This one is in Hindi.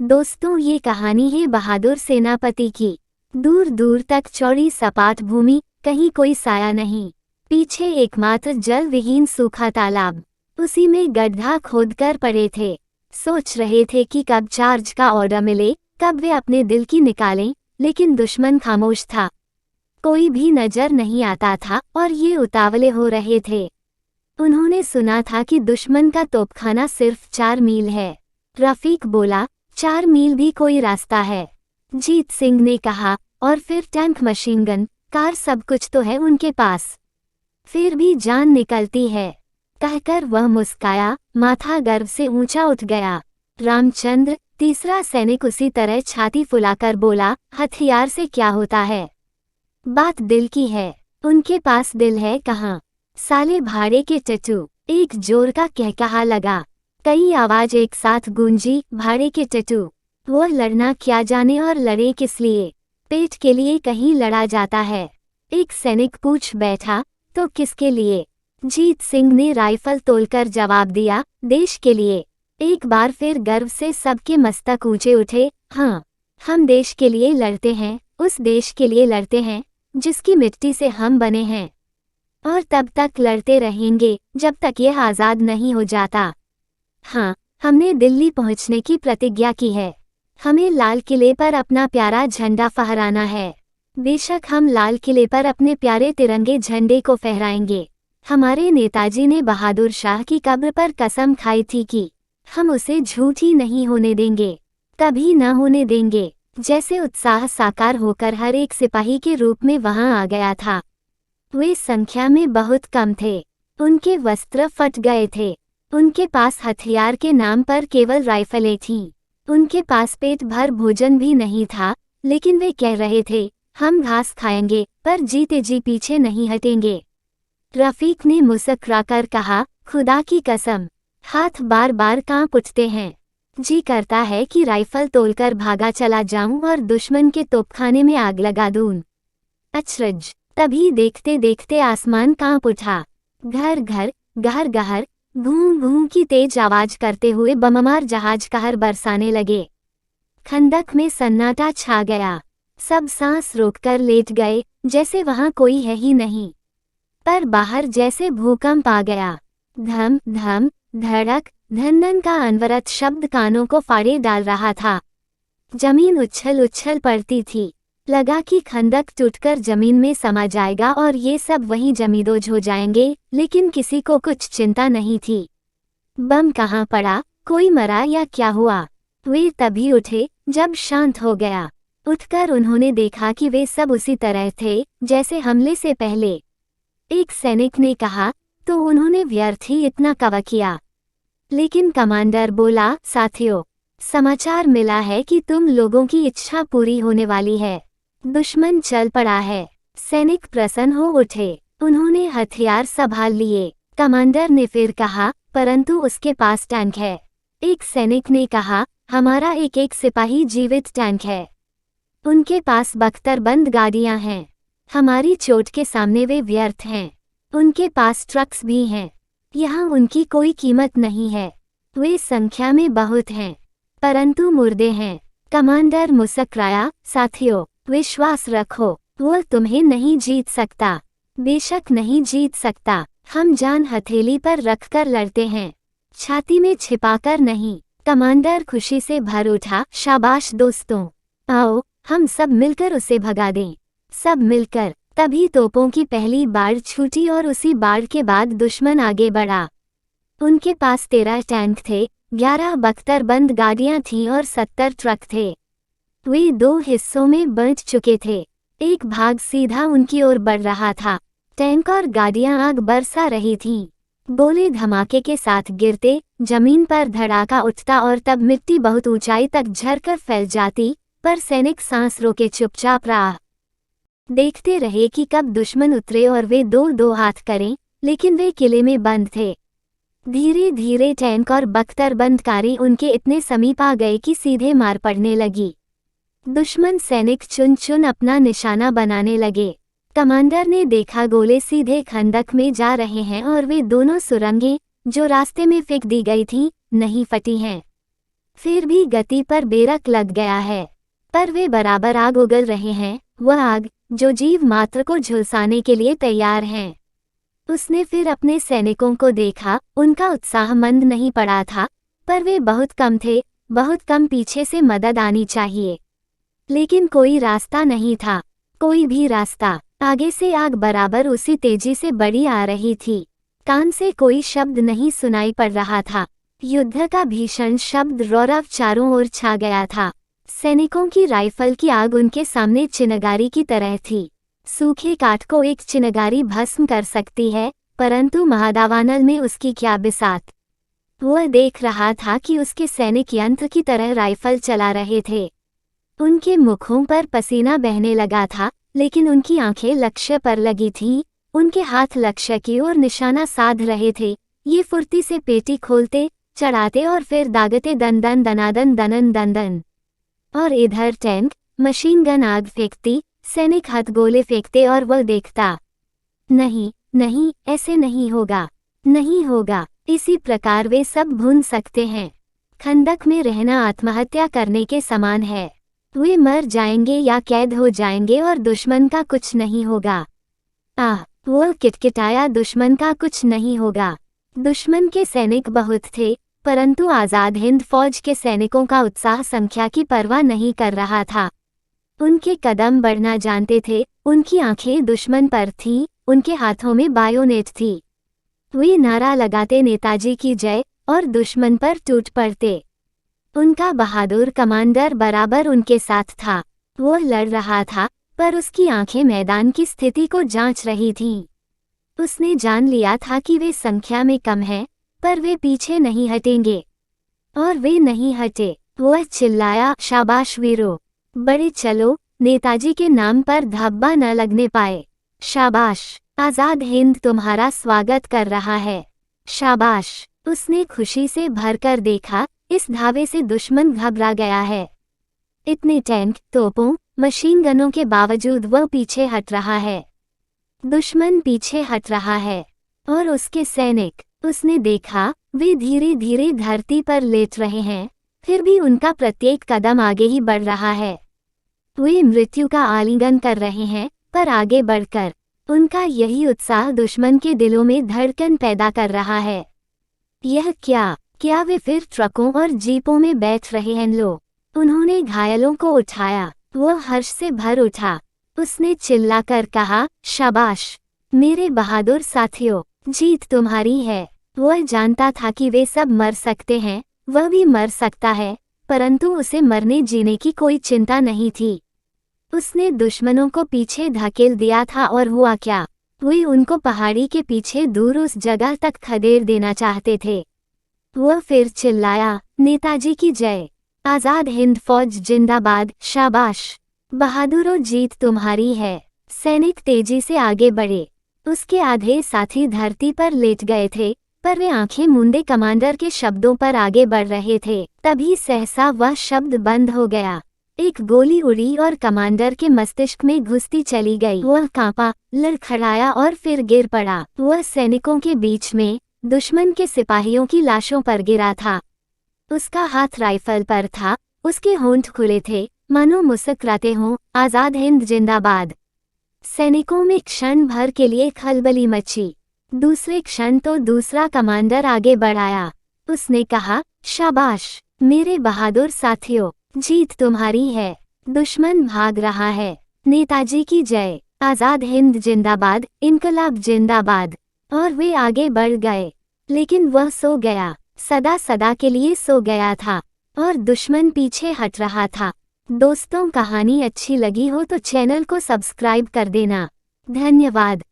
दोस्तों, ये कहानी है बहादुर सेनापति की। दूर दूर तक चौड़ी सपाट भूमि, कहीं कोई साया नहीं। पीछे एकमात्र जल विहीन सूखा तालाब, उसी में गड्ढा खोदकर पड़े थे। सोच रहे थे कि कब चार्ज का ऑर्डर मिले, कब वे अपने दिल की निकालें, लेकिन दुश्मन खामोश था। कोई भी नजर नहीं आता था और ये उतावले हो रहे थे। उन्होंने सुना था कि दुश्मन का तोपखाना सिर्फ 4 मील है। रफीक बोला, 4 मील भी कोई रास्ता है। जीत सिंह ने कहा, और फिर टैंक, मशीन गन, कार, सब कुछ तो है उनके पास। फिर भी जान निकलती है, कहकर वह मुस्काया। माथा गर्व से ऊंचा उठ गया। रामचंद्र, तीसरा सैनिक, उसी तरह छाती फुलाकर बोला, हथियार से क्या होता है, बात दिल की है। उनके पास दिल है कहाँ, साले भाड़े के टट्टू, एक जोर का कहकहा लगा। कई आवाज एक साथ गूंजी, भाड़े के टट्टू। वो लड़ना क्या जाने और लड़े किस लिए, पेट के लिए कहीं लड़ा जाता है। एक सैनिक पूछ बैठा, तो किसके लिए? जीत सिंह ने राइफल तोलकर जवाब दिया, देश के लिए। एक बार फिर गर्व से सबके मस्तक ऊंचे उठे। हाँ, हम देश के लिए लड़ते हैं, उस देश के लिए लड़ते हैं जिसकी मिट्टी से हम बने हैं, और तब तक लड़ते रहेंगे जब तक यह आज़ाद नहीं हो जाता। हाँ, हमने दिल्ली पहुंचने की प्रतिज्ञा की है। हमें लाल किले पर अपना प्यारा झंडा फहराना है। बेशक हम लाल किले पर अपने प्यारे तिरंगे झंडे को फहराएंगे। हमारे नेताजी ने बहादुर शाह की कब्र पर कसम खाई थी कि हम उसे झूठी नहीं होने देंगे, कभी न होने देंगे। जैसे उत्साह साकार होकर हर एक सिपाही के रूप में वहां आ गया था। वे संख्या में बहुत कम थे, उनके वस्त्र फट गए थे, उनके पास हथियार के नाम पर केवल राइफलें थीं। उनके पास पेट भर भोजन भी नहीं था, लेकिन वे कह रहे थे, हम घास खाएंगे पर जीते जी पीछे नहीं हटेंगे। रफीक ने मुस्कुराकर कहा, खुदा की कसम, हाथ बार बार कांप उठते हैं। जी करता है कि राइफल तोलकर भागा चला जाऊं और दुश्मन के तोपखाने में आग लगा दूं। अचरज, तभी देखते देखते आसमान कांप उठा। घर घर, गहर गहर, भूं भूं की तेज आवाज करते हुए बममार जहाज कहर बरसाने लगे। खंदक में सन्नाटा छा गया। सब सांस रोककर लेट गए, जैसे वहां कोई है ही नहीं। पर बाहर जैसे भूकंप आ गया। धम धम, धड़क, धन का अनवरत शब्द कानों को फाड़े डाल रहा था। जमीन उछल उछल पड़ती थी। लगा कि खंदक टूटकर जमीन में समा जाएगा और ये सब वहीं जमींदोज हो जाएंगे, लेकिन किसी को कुछ चिंता नहीं थी। बम कहाँ पड़ा, कोई मरा या क्या हुआ? वे तभी उठे जब शांत हो गया। उठकर उन्होंने देखा कि वे सब उसी तरह थे जैसे हमले से पहले। एक सैनिक ने कहा, तो उन्होंने व्यर्थ ही इतना कवा किया। लेकिन कमांडर बोला, साथियों, समाचार मिला है कि तुम लोगों की इच्छा पूरी होने वाली है। दुश्मन चल पड़ा है। सैनिक प्रसन्न हो उठे। उन्होंने हथियार संभाल लिए। कमांडर ने फिर कहा, परंतु उसके पास टैंक है। एक सैनिक ने कहा, हमारा एक एक सिपाही जीवित टैंक है। उनके पास बख्तरबंद गाड़ियां हैं। हमारी चोट के सामने वे व्यर्थ हैं। उनके पास ट्रक्स भी हैं। यहाँ उनकी कोई कीमत नहीं है। वे संख्या में बहुत हैं, परंतु मुर्दे हैं। कमांडर मुस्कुराया, साथियों, विश्वास रखो, वो तुम्हें नहीं जीत सकता। बेशक नहीं जीत सकता। हम जान हथेली पर रखकर लड़ते हैं, छाती में छिपाकर नहीं। कमांडर खुशी से भर उठा, शाबाश दोस्तों, आओ हम सब मिलकर उसे भगा दें। सब मिलकर। तभी तोपों की पहली बाढ़ छूटी और उसी बाढ़ के बाद दुश्मन आगे बढ़ा। उनके पास 13 टैंक थे, 11 बख्तरबंद गाड़ियां थीं और 70 ट्रक थे। वे 2 हिस्सों में बंट चुके थे। एक भाग सीधा उनकी ओर बढ़ रहा था। टैंक और गाड़ियां आग बरसा रही थीं। गोले धमाके के साथ गिरते, जमीन पर धड़ाका उठता और तब मिट्टी बहुत ऊंचाई तक झरकर फैल जाती, पर सैनिक सांस रोके चुपचाप राह देखते रहे कि कब दुश्मन उतरे और वे दो दो हाथ करें, लेकिन वे किले में बंद थे। धीरे धीरे टैंक और बख्तरबंदकारी उनके इतने समीप आ गए कि सीधे मार पड़ने लगी। दुश्मन सैनिक चुन चुन अपना निशाना बनाने लगे। कमांडर ने देखा गोले सीधे खंदक में जा रहे हैं और वे दोनों सुरंगें जो रास्ते में फेंक दी गई थीं, नहीं फटी हैं। फिर भी गति पर बेरक लग गया है। पर वे बराबर आग उगल रहे हैं, वह आग जो जीव मात्र को झुलसाने के लिए तैयार हैं। उसने फिर अपने सैनिकों को देखा, उनका उत्साह मंद नहीं पड़ा था, पर वे बहुत कम थे, बहुत कम। पीछे से मदद आनी चाहिए, लेकिन कोई रास्ता नहीं था, कोई भी रास्ता। आगे से आग बराबर उसी तेजी से बढ़ी आ रही थी। कान से कोई शब्द नहीं सुनाई पड़ रहा था। युद्ध का भीषण शब्द रौरव चारों ओर छा गया था। सैनिकों की राइफल की आग उनके सामने चिनगारी की तरह थी। सूखे काठ को एक चिनगारी भस्म कर सकती है, परंतु महादावानल में उसकी क्या बिसात। वह देख रहा था कि उसके सैनिक यंत्र की तरह राइफल चला रहे थे। उनके मुखों पर पसीना बहने लगा था, लेकिन उनकी आंखें लक्ष्य पर लगी थीं। उनके हाथ लक्ष्य की ओर निशाना साध रहे थे। ये फुर्ती से पेटी खोलते, चढ़ाते और फिर दागते, दन दन दनादन दनन दंदन। और इधर टैंक, मशीन गन आग फेंकती, सैनिक हथगोले फेंकते और वह देखता। नहीं नहीं, ऐसे नहीं होगा, नहीं होगा। इसी प्रकार वे सब भून सकते हैं। खंदक में रहना आत्महत्या करने के समान है। वे मर जाएंगे या कैद हो जाएंगे और दुश्मन का कुछ नहीं होगा। आह, वो किटकिटाया, दुश्मन का कुछ नहीं होगा। दुश्मन के सैनिक बहुत थे, परंतु आज़ाद हिंद फौज के सैनिकों का उत्साह संख्या की परवाह नहीं कर रहा था। उनके कदम बढ़ना जानते थे, उनकी आंखें दुश्मन पर थीं, उनके हाथों में बायोनेट थी। वे नारा लगाते नेताजी की जय और दुश्मन पर टूट पड़ते। उनका बहादुर कमांडर बराबर उनके साथ था। वो लड़ रहा था, पर उसकी आंखें मैदान की स्थिति को जांच रही थीं। उसने जान लिया था कि वे संख्या में कम हैं, पर वे पीछे नहीं हटेंगे। और वे नहीं हटे। वह चिल्लाया, शाबाश वीरो, बड़े चलो, नेताजी के नाम पर धब्बा न लगने पाए। शाबाश, आज़ाद हिंद तुम्हारा स्वागत कर रहा है। शाबाश। उसने खुशी से भरकर देखा, इस धावे से दुश्मन घबरा गया है। इतने टैंक, तोपों, मशीन गनों के बावजूद वह पीछे हट रहा है। दुश्मन पीछे हट रहा है। और उसके सैनिक, उसने देखा, वे धीरे धीरे धरती पर लेट रहे हैं, फिर भी उनका प्रत्येक कदम आगे ही बढ़ रहा है। वे मृत्यु का आलिंगन कर रहे हैं, पर आगे बढ़कर। उनका यही उत्साह दुश्मन के दिलों में धड़कन पैदा कर रहा है। यह क्या वे फिर ट्रकों और जीपों में बैठ रहे हैं? लो, उन्होंने घायलों को उठाया। वह हर्ष से भर उठा। उसने चिल्लाकर कहा, शाबाश मेरे बहादुर साथियों, जीत तुम्हारी है। वह जानता था कि वे सब मर सकते हैं, वह भी मर सकता है, परंतु उसे मरने जीने की कोई चिंता नहीं थी। उसने दुश्मनों को पीछे धकेल दिया था और हुआ क्या? वे उनको पहाड़ी के पीछे दूर उस जगह तक खदेड़ देना चाहते थे। वह फिर चिल्लाया, नेताजी की जय, आज़ाद हिंद फौज जिंदाबाद, शाबाश बहादुरों, जीत तुम्हारी है। सैनिक तेजी से आगे बढ़े। उसके आधे साथी धरती पर लेट गए थे, पर वे आंखें मूंदे कमांडर के शब्दों पर आगे बढ़ रहे थे। तभी सहसा वह शब्द बंद हो गया। एक गोली उड़ी और कमांडर के मस्तिष्क में घुसती चली गई। वह कांपा, लड़खड़ाया और फिर गिर पड़ा। वह सैनिकों के बीच में दुश्मन के सिपाहियों की लाशों पर गिरा था। उसका हाथ राइफल पर था, उसके होंठ खुले थे, मानो मुस्कुराते हों, आज़ाद हिंद जिंदाबाद। सैनिकों में क्षण भर के लिए खलबली मची। दूसरे क्षण तो दूसरा कमांडर आगे बढ़ाया। उसने कहा, शाबाश मेरे बहादुर साथियों, जीत तुम्हारी है। दुश्मन भाग रहा है। नेताजी की जय, आज़ाद हिंद जिंदाबाद, इनकलाब जिंदाबाद। और वे आगे बढ़ गए। लेकिन वह सो गया, सदा सदा के लिए सो गया था, और दुश्मन पीछे हट रहा था। दोस्तों, कहानी अच्छी लगी हो तो चैनल को सब्सक्राइब कर देना। धन्यवाद।